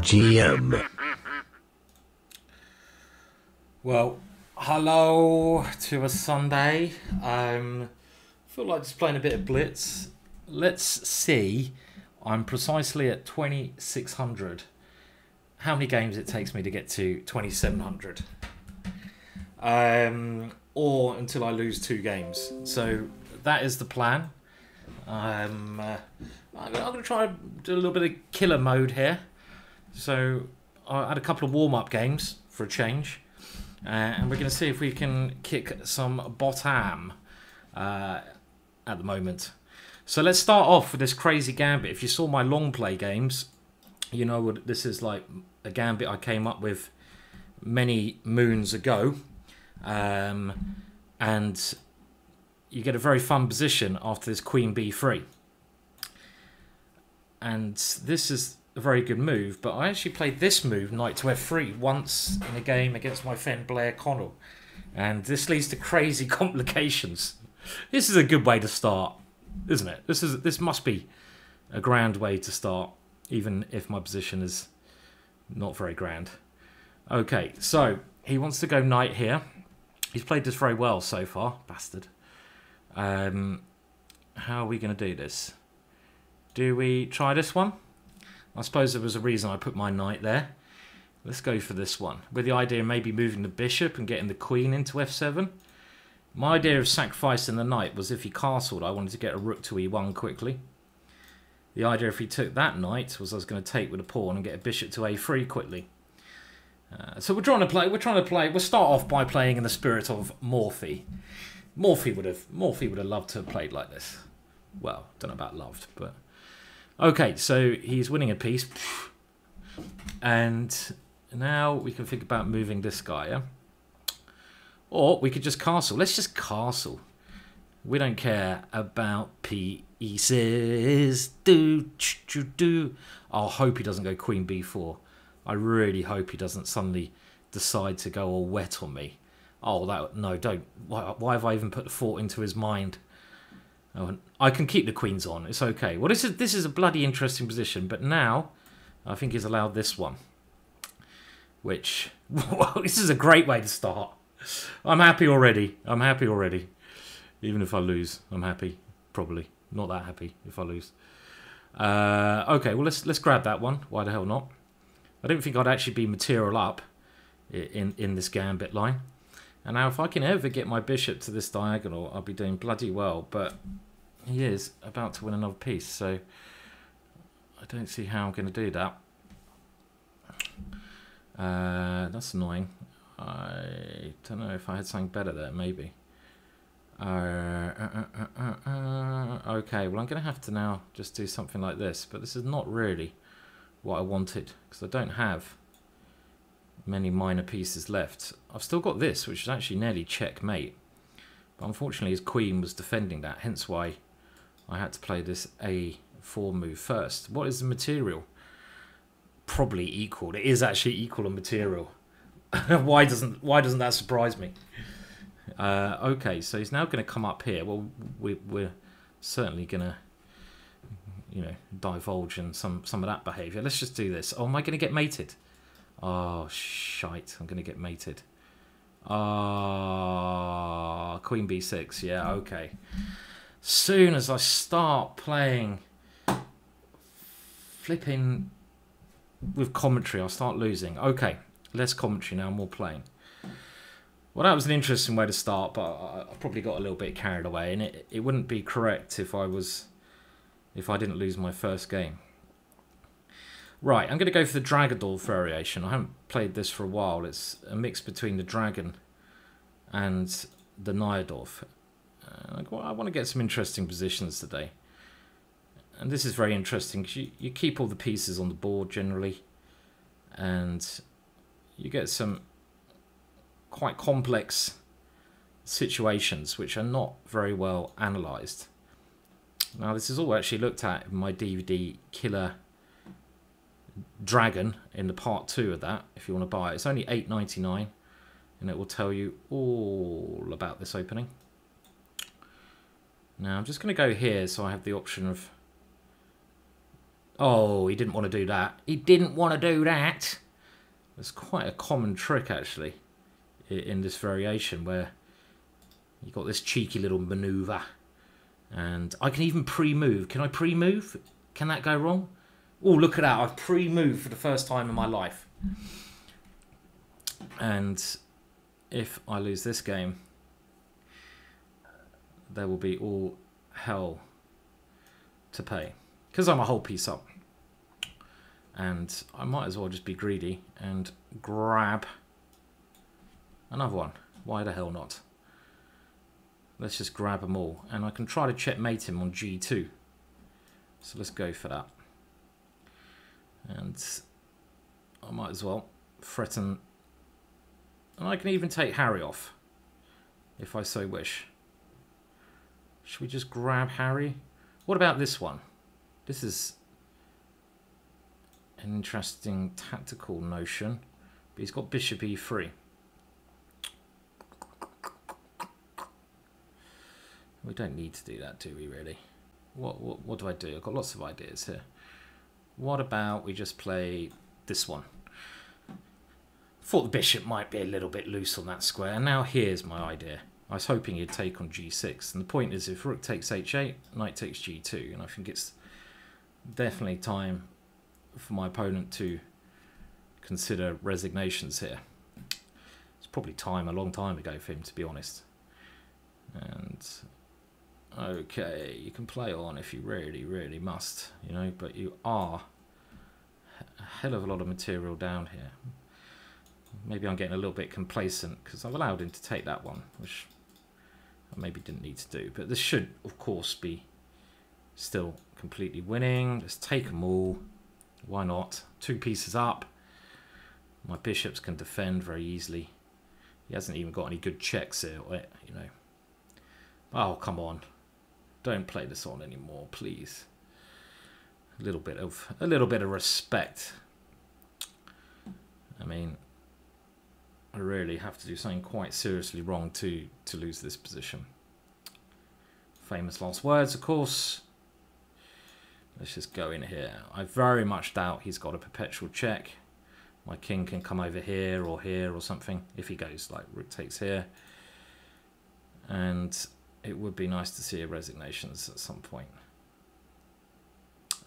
GingerGM. Well, hello to a Sunday. Feel like just playing a bit of Blitz. Let's see. I'm precisely at 2600. How many games it takes me to get to 2700? Or until I lose 2 games. So that is the plan. I'm going to try and do a little bit of killer mode here. So I had a couple of warm-up games for a change. And we're going to see if we can kick some bottom at the moment. So let's start off with this crazy gambit. If you saw my long play games, you know what this is like, a gambit I came up with many moons ago. And you get a very fun position after this Queen B3. And this is a very good move, but I actually played this move, Knight to F3, once in a game against my friend Blair Connell. And this leads to crazy complications. This is a good way to start, isn't it? This must be a grand way to start, even if my position is not very grand. Okay, so he wants to go knight here. He's played this very well so far, bastard. How are we going to do this? Do we try this one? I suppose there was a reason I put my knight there. Let's go for this one. With the idea of maybe moving the bishop and getting the queen into f7. My idea of sacrificing the knight was if he castled, I wanted to get a rook to e1 quickly. The idea if he took that knight was I was going to take with a pawn and get a bishop to a3 quickly. So we're trying to play. We'll start off by playing in the spirit of Morphy. Morphy would have loved to have played like this. Well, don't know about loved, but okay. So he's winning a piece, and now we can think about moving this guy. Yeah? Or we could just castle. Let's just castle. We don't care about pieces. Do. I'll hope he doesn't go Queen B4. I really hope he doesn't suddenly decide to go all wet on me. Oh, no, don't. Why have I even put the thought into his mind? Oh, I can keep the queens on. It's okay. Well, this is a bloody interesting position. But now, I think he's allowed this one. Which, this is a great way to start. I'm happy already. Even if I lose, I'm happy. Probably. Not that happy if I lose. Okay, well, let's grab that one. Why the hell not? I don't think I'd actually be material up in this gambit line. And now if I can ever get my bishop to this diagonal, I'll be doing bloody well. But he is about to win another piece, so I don't see how I'm going to do that. That's annoying. I don't know if I had something better there, maybe. Okay, well I'm going to have to now just do something like this. But this is not really what I wanted, because I don't have many minor pieces left. I've still got this, which is actually nearly checkmate, but unfortunately his queen was defending that, hence why I had to play this a4 move first. What is the material? Probably equal. It is actually equal on material. why doesn't that surprise me? Okay, so he's now going to come up here. Well, we're certainly going to, you know, divulge in some of that behaviour. Let's just do this. Oh, am I going to get mated? Oh, shite. I'm going to get mated. Ah, Queen B6. Yeah, okay. Soon as I start playing flipping with commentary, I'll start losing. Okay, less commentary now, more playing. Well, that was an interesting way to start, but I probably got a little bit carried away, and it wouldn't be correct if I didn't lose my first game. Right, I'm going to go for the Dragadolf variation. I haven't played this for a while. It's a mix between the Dragon and the Nyadolf. I want to get some interesting positions today. And this is very interesting because you keep all the pieces on the board generally. And you get some quite complex situations which are not very well analysed. Now, this is all actually looked at in my DVD Killer Dragon in the part 2 of that, if you want to buy it. It's only $8.99 and it will tell you all about this opening. Now I'm just going to go here so I have the option of Oh, he didn't want to do that. He didn't want to do that. It's quite a common trick, actually, in this variation, where you got this cheeky little maneuver. And I can even pre-move. Can I pre-move? Can that go wrong? Oh, look at that. I've pre-moved for the first time in my life. And if I lose this game, there will be all hell to pay. Because I'm a whole piece up. And I might as well just be greedy and grab another one. Why the hell not? Let's just grab them all. And I can try to checkmate him on G2. So let's go for that. And I might as well threaten. And I can even take Harry off, if I so wish. Should we just grab Harry? What about this one? This is an interesting tactical notion. But he's got bishop e3. We don't need to do that, do we, really? What do I do? I've got lots of ideas here. What about we just play this one? Thought the bishop might be a little bit loose on that square. And now here's my idea. I was hoping he'd take on g6. And the point is, if rook takes h8, knight takes g2. And I think it's definitely time for my opponent to consider resignations here. It's probably time, a long time ago for him, to be honest. And okay, you can play on if you really, really must, you know, but you are a hell of a lot of material down here. Maybe I'm getting a little bit complacent because I've allowed him to take that one, which I maybe didn't need to do. But this should, of course, be still completely winning. Let's take them all. Why not? 2 pieces up. My bishops can defend very easily. He hasn't even got any good checks here, you know. Oh, come on. Don't play this on anymore, please. A little bit of respect. I mean, I really have to do something quite seriously wrong to lose this position. Famous last words, of course. Let's just go in here. I very much doubt he's got a perpetual check. My king can come over here or something if he goes like rook takes here. And it would be nice to see a resignations at some point.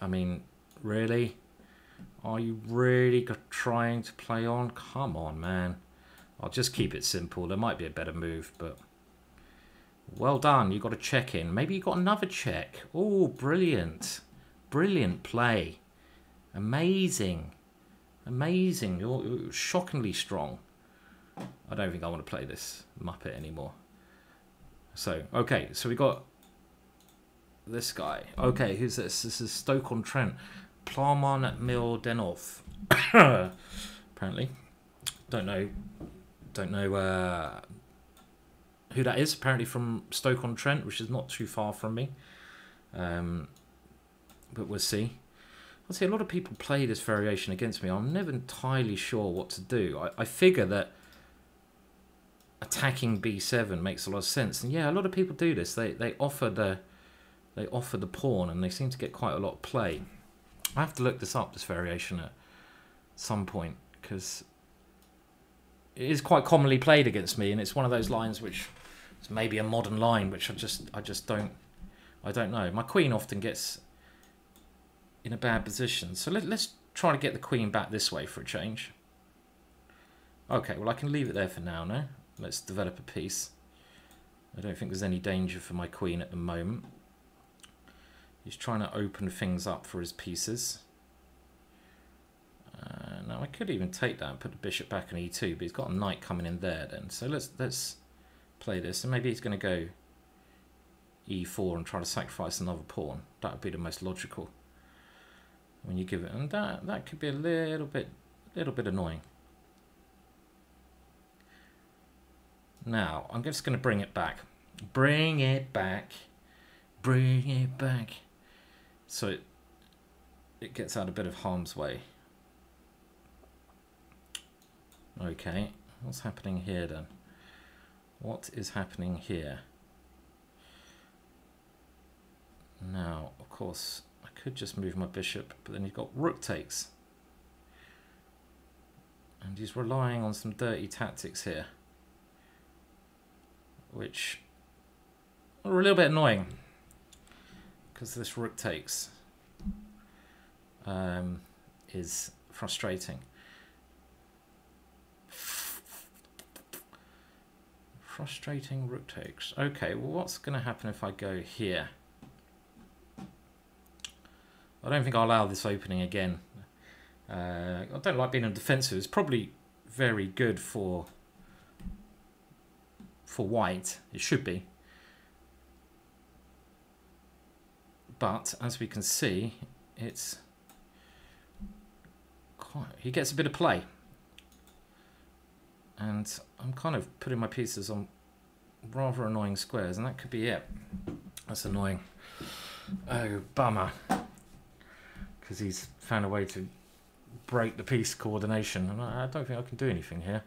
I mean, really? Are you really trying to play on? Come on, man. I'll just keep it simple. There might be a better move, but well done. You got a check in. Maybe you got another check. Oh, brilliant. Brilliant play. Amazing. Amazing. You're shockingly strong. I don't think I want to play this Muppet anymore. So, okay. So we got this guy. Okay, who's this? This is Stoke-on-Trent. Plarman Mildenov. Apparently. Don't know who that is. Apparently from Stoke-on-Trent, which is not too far from me. But we'll see. I'll see a lot of people play this variation against me. I'm never entirely sure what to do. I figure that attacking b7 makes a lot of sense. And yeah, a lot of people do this. They offer the pawn and they seem to get quite a lot of play. I have to look this up, this variation, at some point, because it is quite commonly played against me, and it's one of those lines which is maybe a modern line, which I just don't know. My queen often gets in a bad position, so let's try to get the queen back this way for a change. Okay, well I can leave it there for now. No, let's develop a piece. I don't think there's any danger for my queen at the moment. He's trying to open things up for his pieces. Now I could even take that and put the bishop back on e2, but he's got a knight coming in there then. So let's play this, and maybe he's going to go e4 and try to sacrifice another pawn. That would be the most logical when you give it, and that could be a little bit annoying. Now I'm just going to bring it back. Bring it back. Bring it back. So it gets out a bit of harm's way. Okay, what's happening here then? What is happening here? Now, of course, I could just move my bishop, but then you've got rook takes. And he's relying on some dirty tactics here, which are a little bit annoying because this rook takes is frustrating. Frustrating rook takes. Okay, well, what's going to happen if I go here? I don't think I'll allow this opening again. I don't like being on defensive. It's probably very good for white. It should be. But as we can see, it's quite, he gets a bit of play. And I'm kind of putting my pieces on rather annoying squares, and that could be it. That's annoying. Oh, bummer. Because he's found a way to break the piece coordination, and I don't think I can do anything here.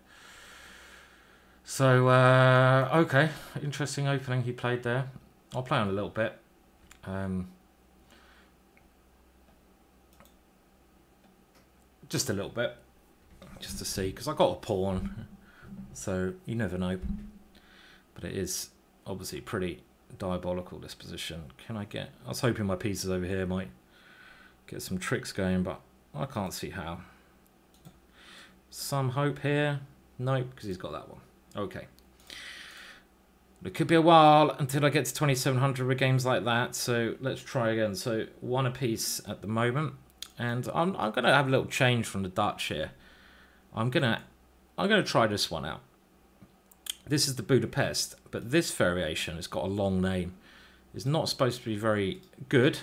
So, okay, interesting opening he played there. I'll play on a little bit. Just a little bit, just to see, because I got a pawn, so you never know. But it is obviously pretty diabolical, this position. Can I get... I was hoping my pieces over here might get some tricks going, but I can't see how. Some hope here. Nope, because he's got that one. Okay. It could be a while until I get to 2700 with games like that, so let's try again. So one apiece at the moment, and I'm going to have a little change from the Dutch here. I'm gonna try this one out. This is the Budapest, but this variation has got a long name. It's not supposed to be very good,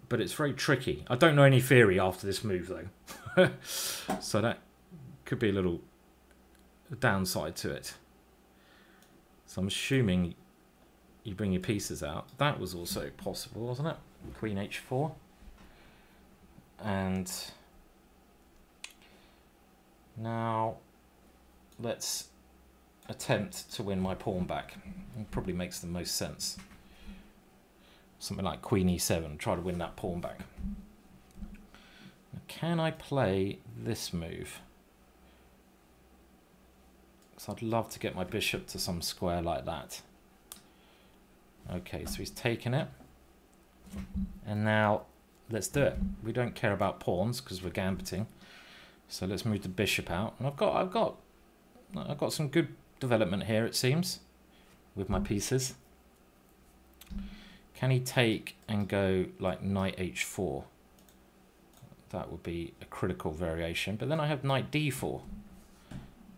but it's very tricky. I don't know any theory after this move though. So that could be a little downside to it. So I'm assuming you bring your pieces out. That was also possible, wasn't it? Queen h4. And now let's attempt to win my pawn back. It probably makes the most sense. Something like Queen e7, try to win that pawn back. Now, can I play this move? Because I'd love to get my bishop to some square like that. Okay, so he's taken it. And now let's do it. We don't care about pawns because we're gambiting. So let's move the bishop out. And I've got some good development here, it seems, with my pieces. Can he take and go like knight h4? That would be a critical variation. But then I have knight d4.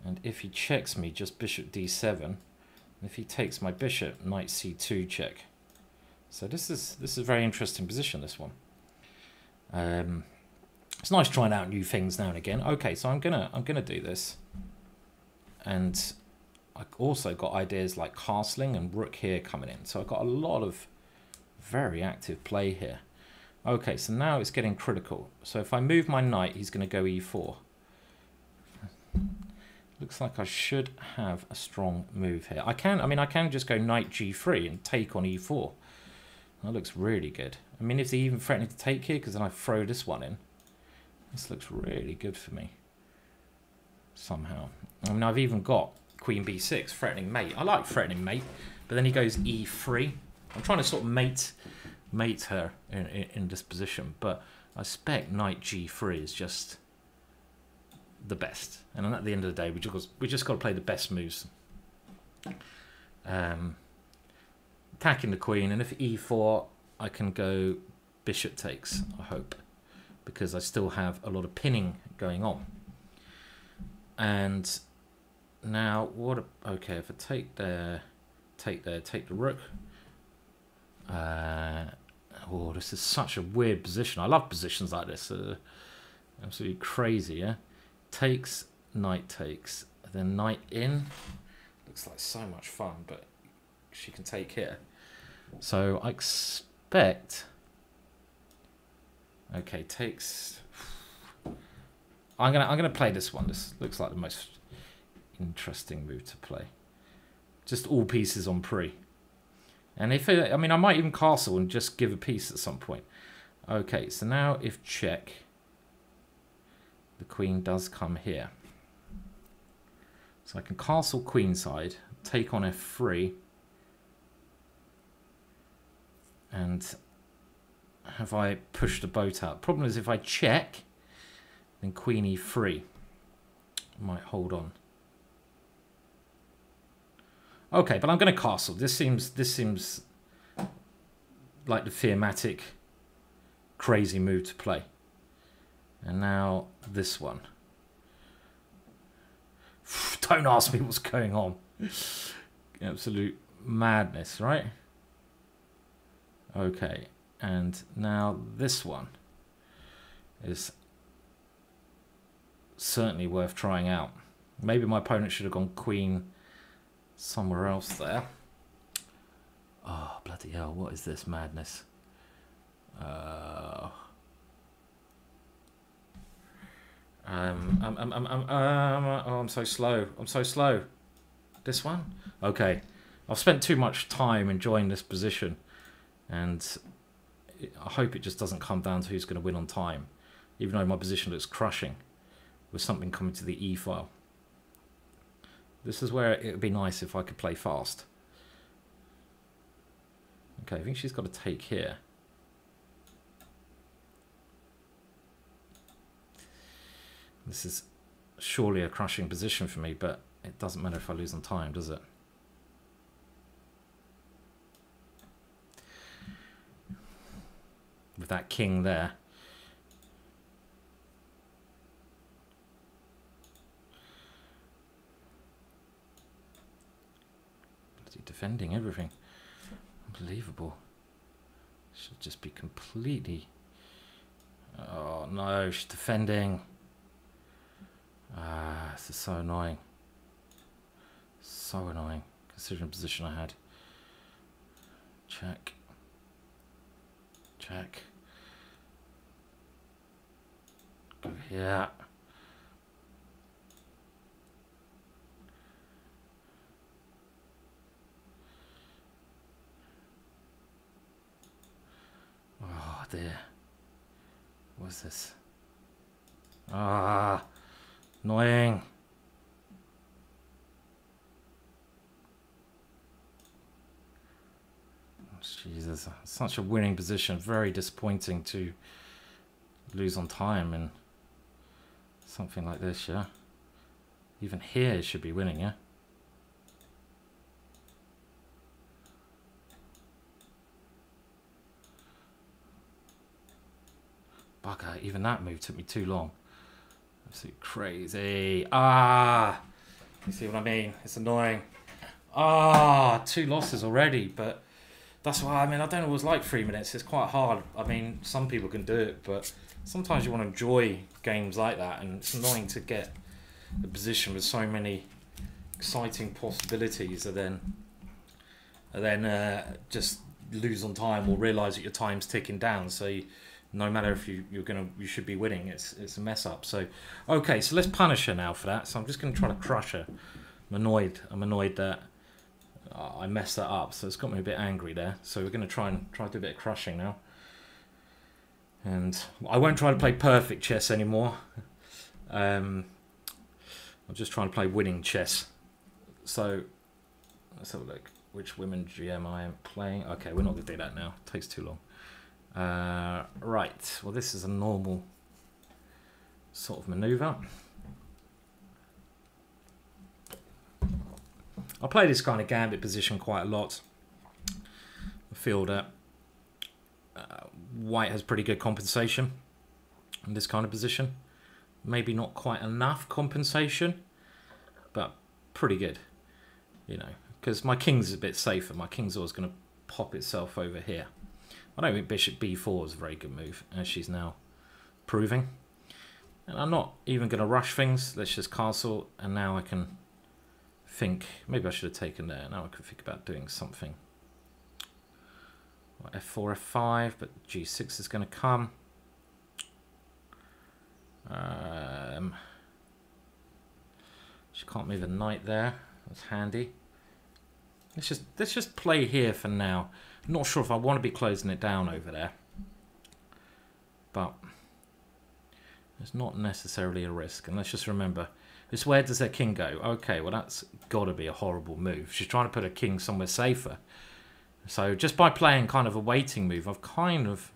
And if he checks me, just bishop d7. And if he takes my bishop, knight c2 check. So this is a very interesting position, this one. It's nice trying out new things now and again. Okay, so I'm gonna do this. And I also got ideas like castling and rook here coming in. So I've got a lot of very active play here. Okay, so now it's getting critical. So if I move my knight, he's going to go e4. Looks like I should have a strong move here. I can just go knight g3 and take on e4. That looks really good. I mean, if they even threatening to take here, because then I throw this one in. This looks really good for me. Somehow. I mean, I've even got queen b6, threatening mate. I like threatening mate, but then he goes e3. I'm trying to sort of mate her in this position, but I suspect knight g3 is just the best. And at the end of the day, we just got to play the best moves. Attacking the queen, and if e4, I can go bishop takes, I hope, because I still have a lot of pinning going on. And now okay, if I take there, take the rook. Oh, this is such a weird position. I love positions like this. Absolutely crazy, yeah? Takes, knight takes, then knight in. Looks like so much fun, but she can take here. So I expect... Okay, takes... I'm gonna play this one. This looks like the most interesting move to play. Just all pieces on pre. And if I might even castle and just give a piece at some point. Okay, so now if check, the queen does come here. So I can castle queenside, take on f3, and have I pushed the boat out? Problem is if I check, then queen e3 might hold on. Okay, but I'm going to castle. This seems like the thematic crazy move to play. And now this one. Don't ask me what's going on. Absolute madness, right? Okay, and now this one is certainly worth trying out. Maybe my opponent should have gone queen somewhere else there. Oh, bloody hell, what is this madness? Oh, I'm so slow. I'm so slow. This one? Okay. I've spent too much time enjoying this position, and I hope it just doesn't come down to who's going to win on time, even though my position looks crushing with something coming to the E file. This is where it would be nice if I could play fast. Okay, I think she's got to take here. This is surely a crushing position for me, but it doesn't matter if I lose on time, does it? With that king there. Defending everything. Unbelievable. Should just be completely... Oh no, she's defending. Ah, this is so annoying. So annoying, considering the position I had. Check. Check. Go here. Oh dear. What's this? Ah, annoying. Jesus, such a winning position. Very disappointing to lose on time in something like this, yeah? Even here it should be winning, yeah? Bugger, even that move took me too long. Absolutely crazy. Ah! You see what I mean? It's annoying. Ah! 2 losses already, but that's why, I mean, I don't know what it's like 3 minutes. It's quite hard. I mean, some people can do it, but sometimes you want to enjoy games like that, and it's annoying to get a position with so many exciting possibilities and then just lose on time or realise that your time's ticking down. So no matter if you should be winning, it's a mess up. So okay, so let's punish her now for that. So I'm just going to try to crush her. I'm annoyed that I messed that up, so it's got me a bit angry there. So we're going to try to do a bit of crushing now. And I won't try to play perfect chess anymore. I'm just trying to play winning chess. So let's have a look. Which women GM I am playing. Okay, we're not going to do that now. It takes too long. Right. Well, this is a normal sort of maneuver. I play this kind of gambit position quite a lot. I feel that White has pretty good compensation in this kind of position. Maybe not quite enough compensation, but pretty good, you know, because my king's a bit safer. My king's always going to pop itself over here. I don't think bishop b4 is a very good move, as she's now proving. And I'm not even going to rush things. Let's just castle, and now I can think, maybe I should have taken there. Now I can think about doing something. F4, F5, but G6 is going to come. She can't move a knight there. That's handy. Let's just play here for now. I'm not sure if I want to be closing it down over there. but it's not necessarily a risk. And let's just remember, this where does their king go? Okay, well that's got to be a horrible move. She's trying to put her king somewhere safer. So just by playing kind of a waiting move, I've kind of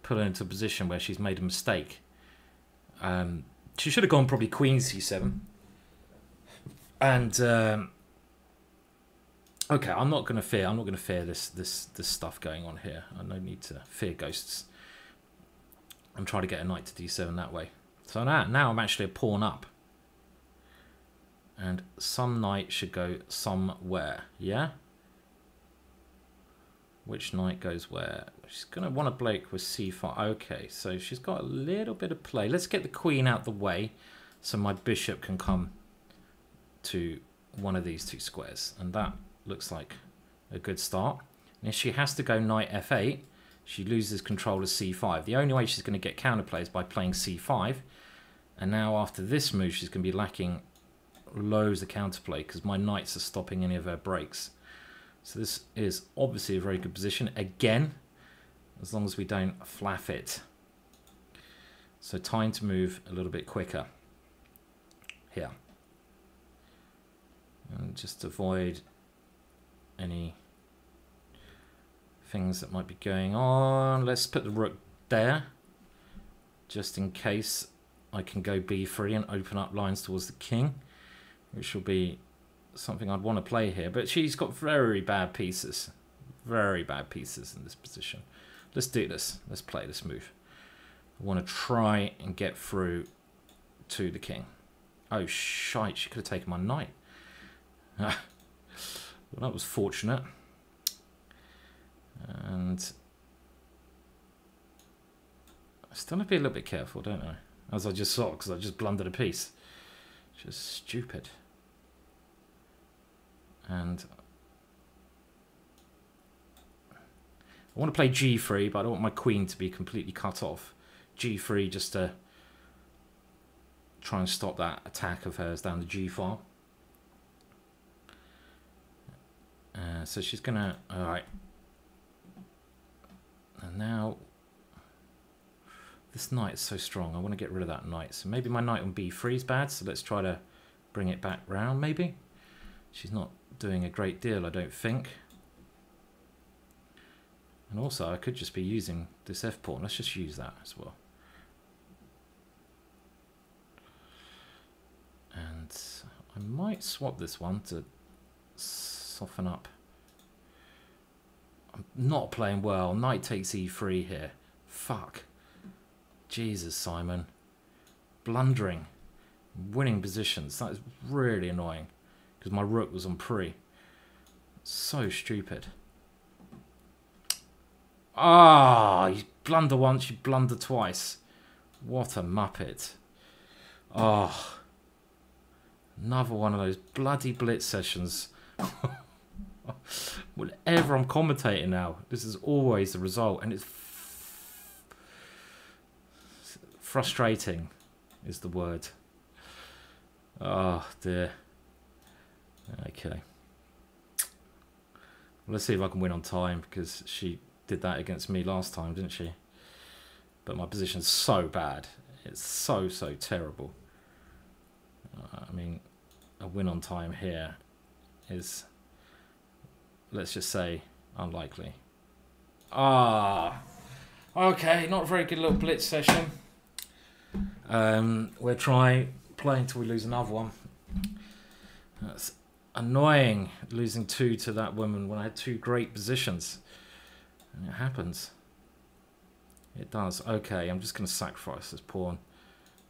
put her into a position where she's made a mistake. She should have gone probably queen c7. And okay, I'm not going to fear this stuff going on here. I no need to fear ghosts. I'm trying to get a knight to d7 that way. So now I'm actually a pawn up. And some knight should go somewhere, yeah? Which knight goes where? She's going to want to break with c5. Okay, so she's got a little bit of play. Let's get the queen out the way so my bishop can come to one of these two squares. And that looks like a good start. And if she has to go knight f8, she loses control of c5. The only way she's going to get counterplay is by playing c5. And now after this move, she's going to be lacking loads of counterplay because my knights are stopping any of her breaks. So this is obviously a very good position. Again, as long as we don't flaff it. So time to move a little bit quicker here. And just avoid any things that might be going on. Let's put the rook there, just in case I can go b3 and open up lines towards the king, which will be something I'd want to play here. But she's got very bad pieces in this position. Let's do this. Let's play this move. I want to try and get through to the king. Oh shite, she could have taken my knight. Well, that was fortunate. And I still have to be a little bit careful, don't I? As I just saw, because I just blundered a piece. Just stupid. And I want to play g3, but I don't want my queen to be completely cut off. g3 just to try and stop that attack of hers down the g file. So she's gonna, alright. And now this knight is so strong. I want to get rid of that knight. So maybe my knight on b3 is bad. So let's try to bring it back round maybe. She's not doing a great deal, I don't think. And also I could just be using this f pawn. Let's just use that as well. And I might swap this one to soften up. I'm not playing well. Knight takes e3 here. Fuck. Jesus, Simon. Blundering. Winning positions. That is really annoying. Because my rook was on pre. So stupid. Ah, you blunder once, you blunder twice. What a muppet. Oh. Another one of those bloody Blitz sessions. Whenever I'm commentating now, this is always the result, and it's frustrating is the word. Oh dear. Okay. Well, let's see if I can win on time, because she did that against me last time, didn't she? But my position's so bad. It's so terrible. I mean, a win on time here is, let's just say, unlikely. Ah, okay, not a very good little Blitz session. We'll try playing until we lose another one. That's annoying, losing two to that woman when I had two great positions. And it happens. It does. Okay, I'm just going to sacrifice this pawn.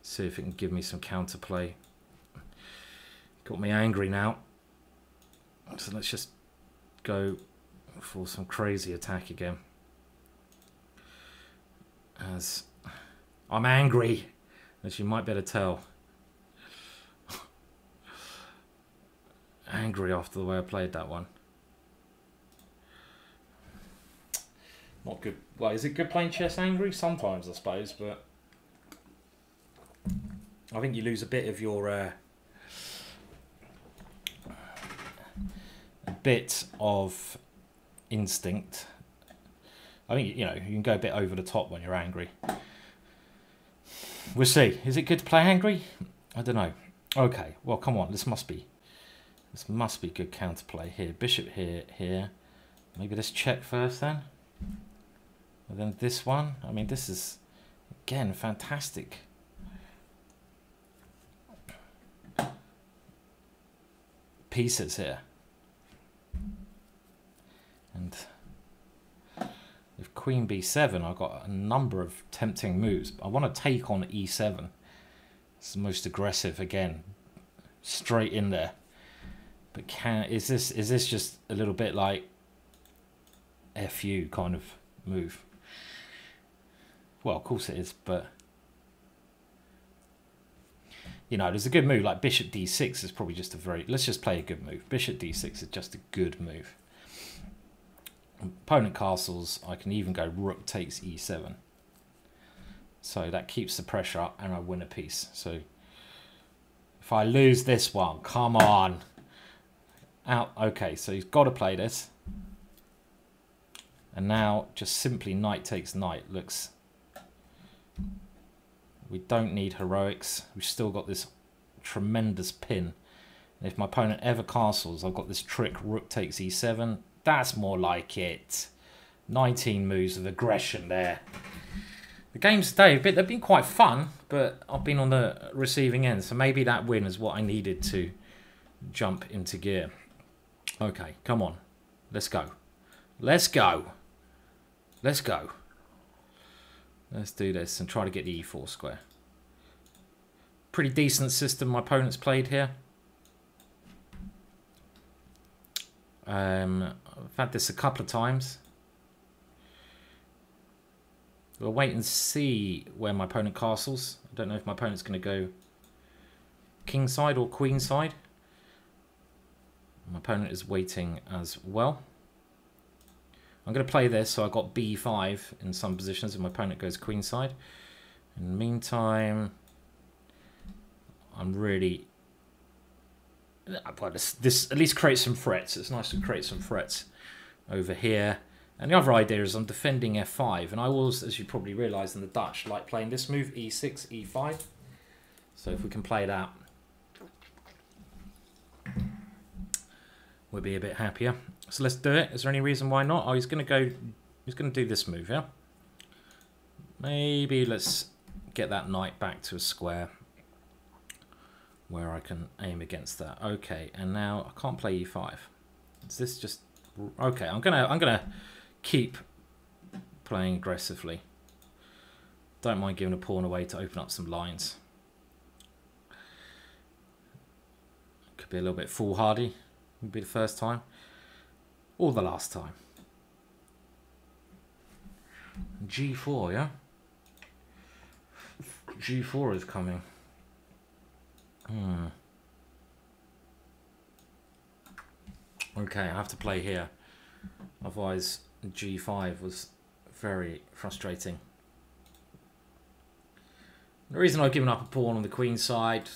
See if it can give me some counterplay. Got me angry now. So let's just go for some crazy attack again. As I'm angry, as you might better tell. Angry after the way I played that one. Not good. Well, is it good playing chess angry? Sometimes, I suppose, but I think you lose a bit of your a bit of instinct I think, you know, you can go a bit over the top when you're angry. We'll see. Is it good to play angry? I don't know. Okay, well, come on. This must be good counterplay here. Bishop here. Maybe let's check first then. And then this one. I mean, this is, again, fantastic. Pieces here. And with Queen B7, I've got a number of tempting moves. I want to take on E7. It's the most aggressive again. Straight in there. But is this just a little bit like FU kind of move? Well, of course it is, but you know, there's a good move like Bishop D6 is probably just a very, let's just play a good move. Bishop D6 is just a good move. Opponent castles, I can even go Rook takes E7. So that keeps the pressure up and I win a piece. So if I lose this one, come on. Out. Okay, so he's got to play this. And now just simply knight takes knight looks... We don't need heroics. We've still got this tremendous pin. And if my opponent ever castles, I've got this trick, Rook takes E7. That's more like it. 19 moves of aggression there. The games today, they've been quite fun, but I've been on the receiving end. So maybe that win is what I needed to jump into gear. Okay, come on. Let's go. Let's go. Let's go. Let's do this and try to get the E4 square. Pretty decent system my opponent's played here. I've had this a couple of times. We'll wait and see where my opponent castles. I don't know if my opponent's going to go king side or queen side. My opponent is waiting as well. I'm going to play this, so I've got b5 in some positions, and my opponent goes queenside. In the meantime, I'm really... Well, this at least creates some threats. It's nice to create some threats over here. And the other idea is I'm defending f5, and I always, as you probably realise in the Dutch, like playing this move, e6, e5. So if we can play that, we'll be a bit happier. So let's do it. Is there any reason why not? Oh, he's going to do this move, yeah? Maybe let's get that knight back to a square where I can aim against that. Okay, and now I can't play e5. Is this just... Okay, I'm gonna keep playing aggressively. Don't mind giving a pawn away to open up some lines. Could be a little bit foolhardy. Would be the first time. Or the last time. G4, yeah? G4 is coming. Okay, I have to play here. Otherwise, G5 was very frustrating. The reason I've given up a pawn on the queen side,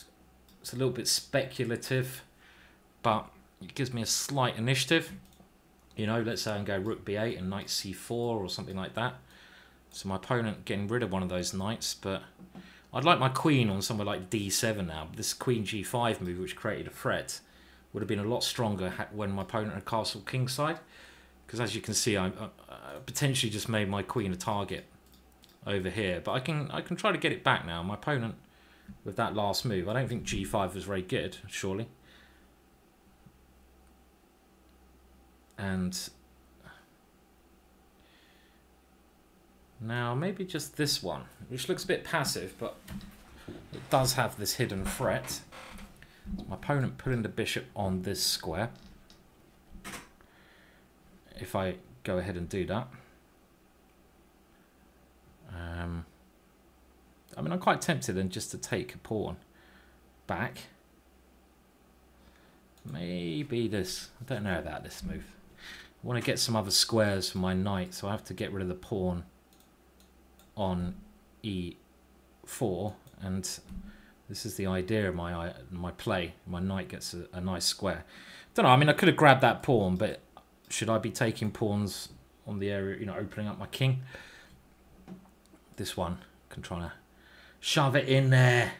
it's a little bit speculative, but it gives me a slight initiative. You know, let's say I can go Rook B8 and Knight C4 or something like that. So my opponent getting rid of one of those knights, but I'd like my queen on somewhere like D7 now. This Queen G5 move, which created a threat, would have been a lot stronger when my opponent had castled kingside. Because as you can see, I potentially just made my queen a target over here. But I can try to get it back now. My opponent, with that last move, I don't think G5 was very good, surely. And now maybe just this one, which looks a bit passive, but it does have this hidden threat. So my opponent putting the bishop on this square. If I go ahead and do that. I mean, I'm quite tempted then just to take a pawn back. Maybe this. I don't know about this move. I want to get some other squares for my knight, so I have to get rid of the pawn on e4, and this is the idea of my play. My knight gets a nice square. Don't know, I mean, I could have grabbed that pawn, but should I be taking pawns on the area, you know, opening up my king. This one can try to shove it in there.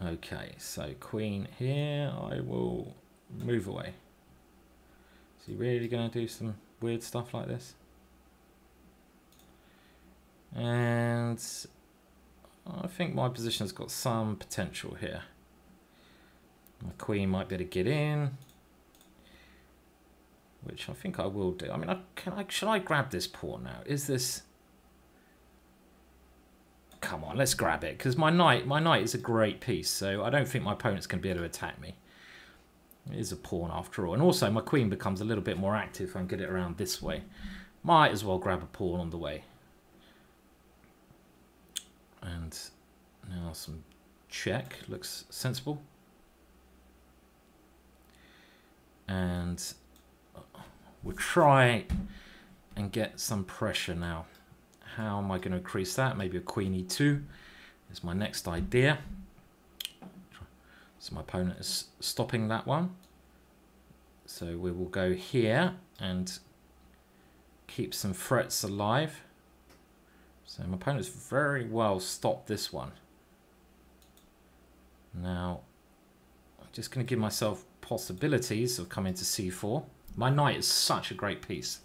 Okay, so queen here. I will move away. Is he really going to do some weird stuff like this? And I think my position's got some potential here. My queen might be able to get in, which I think I will do. I mean, should I grab this pawn now? Is this... Come on, let's grab it, because my knight is a great piece, so I don't think my opponent's going to be able to attack me. It is a pawn after all. And also my queen becomes a little bit more active if I can get it around this way. Might as well grab a pawn on the way. And now some check. Looks sensible. And we'll try and get some pressure now. How am I going to increase that? Maybe a queen e2 is my next idea. So my opponent is stopping that one. So we will go here and keep some threats alive. So my opponent's very well stopped this one. Now, I'm just going to give myself possibilities of coming to c4. My knight is such a great piece.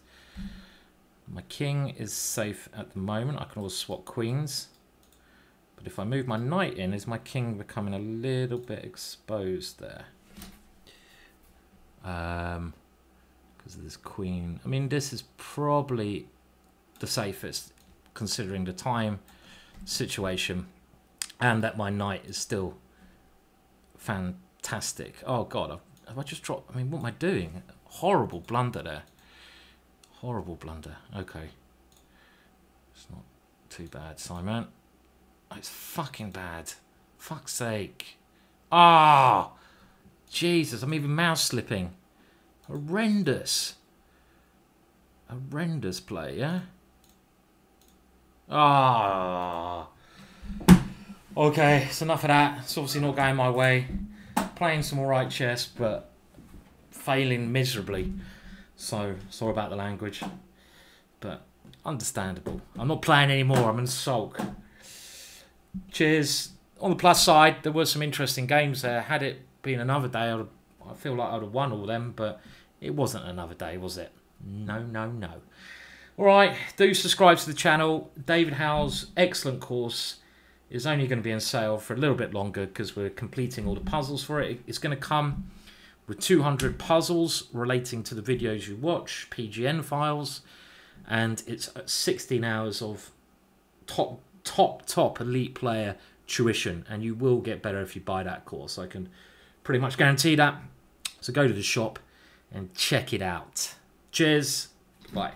My king is safe at the moment. I can always swap queens. But if I move my knight in, is my king becoming a little bit exposed there? Because of this queen. I mean, this is probably the safest, considering the time situation, and that my knight is still fantastic. Oh God, have I just dropped? I mean, what am I doing? Horrible blunder there. Horrible blunder. Okay, it's not too bad, Simon. Oh, it's fucking bad. Fuck's sake. Ah, oh, Jesus, I'm even mouse slipping. Horrendous. Horrendous play, yeah? Ah. Okay, it's enough of that. It's obviously not going my way. Playing some alright chess, but failing miserably. So, sorry about the language. But understandable. I'm not playing anymore. I'm in sulk. Cheers. On the plus side, there were some interesting games there. Had it been another day, I feel like I'd have won all them, but it wasn't another day, was it? No, no, no. Alright, do subscribe to the channel. David Howell's excellent course is only going to be on sale for a little bit longer because we're completing all the puzzles for it. It's going to come with 200 puzzles relating to the videos you watch, PGN files, and it's 16 hours of top elite player tuition, and you will get better if you buy that course. I can pretty much guarantee that. So go to the shop and check it out. Cheers. Bye.